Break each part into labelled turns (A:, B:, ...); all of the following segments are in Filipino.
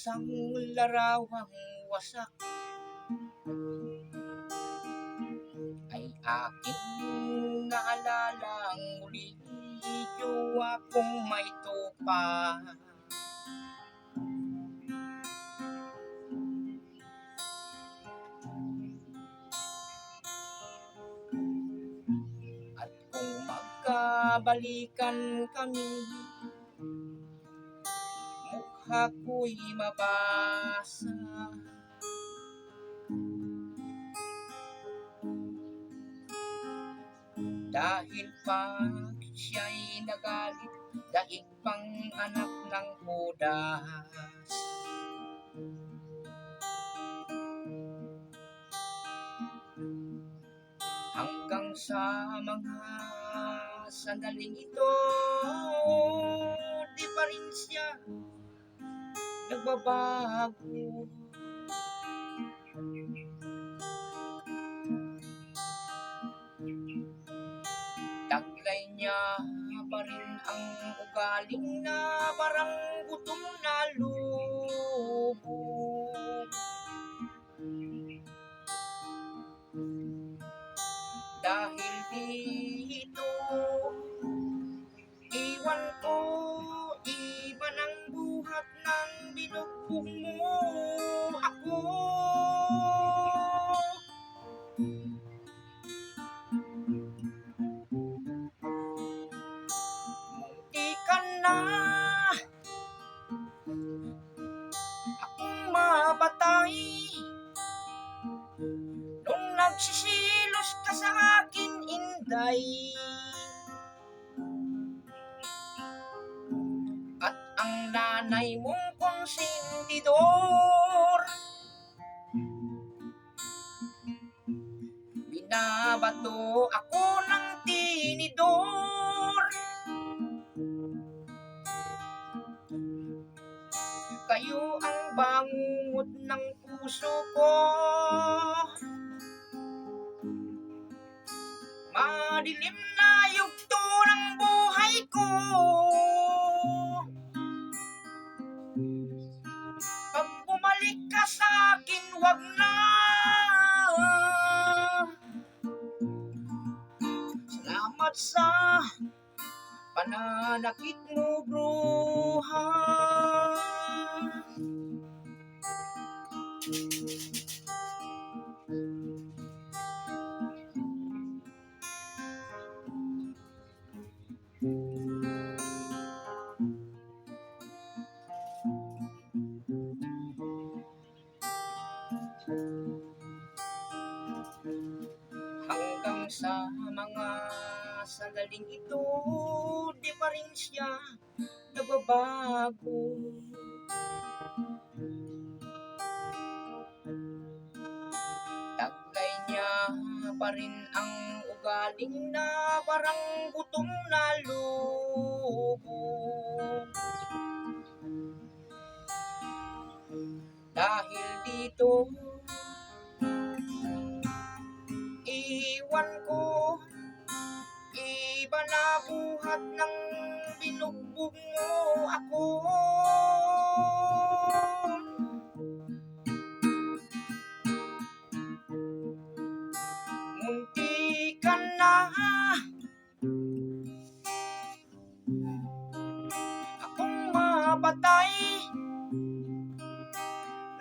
A: isang larawang wasak ay aking naalalang muli, jowa kong may tupa. At kung magkabalikan kami, mukha ko'y mabasa. Dahil pag siya'y nagalit, daig pang anak ng Judas. Hanggang sa mga sandaling ito, di pa rin siya nagbabago. Taglay niya pa rin ang ugaling na parang gutom na lubog. Dahil dito, iwan ko, iba ng buhat ng binugbog mo ako. Munti ka na akong mapatay nung nagsisilos ka sa akin, Inday. At ang nanay mong konsentidor, binabato ako ng tinidor. Kayo ang bangungot ng puso ko, madilim na yugto ng buhay ko. Pag bumalik ka sa akin, wag na. Salamat sa pananakit mo, bruha. Hanggang sa mga sandaling ito, di pa rin siya nagbabago. Taglay niya pa rin ang ugaling na parang gutom na lubog. Dahil dito, iwan ko, iba na buhat ng binugbog mo ako. Munti ka na akong mapatay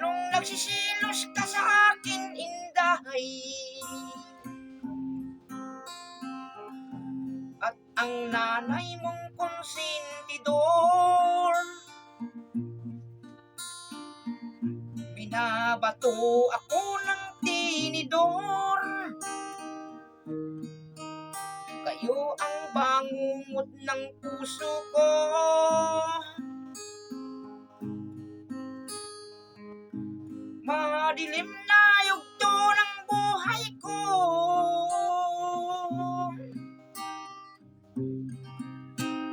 A: nung nagsisilos ka sa akin, Inday. At ang nanay mong konsentidor, binabato ako ng tinidor. Kayo ang bangungot ng puso ko, madilim na yugto ng buhay ko.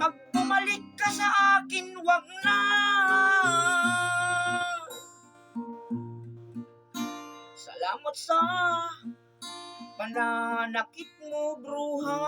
A: Pag bumalik ka sa akin, wag na. Salamat sa pananakit mo, bruha.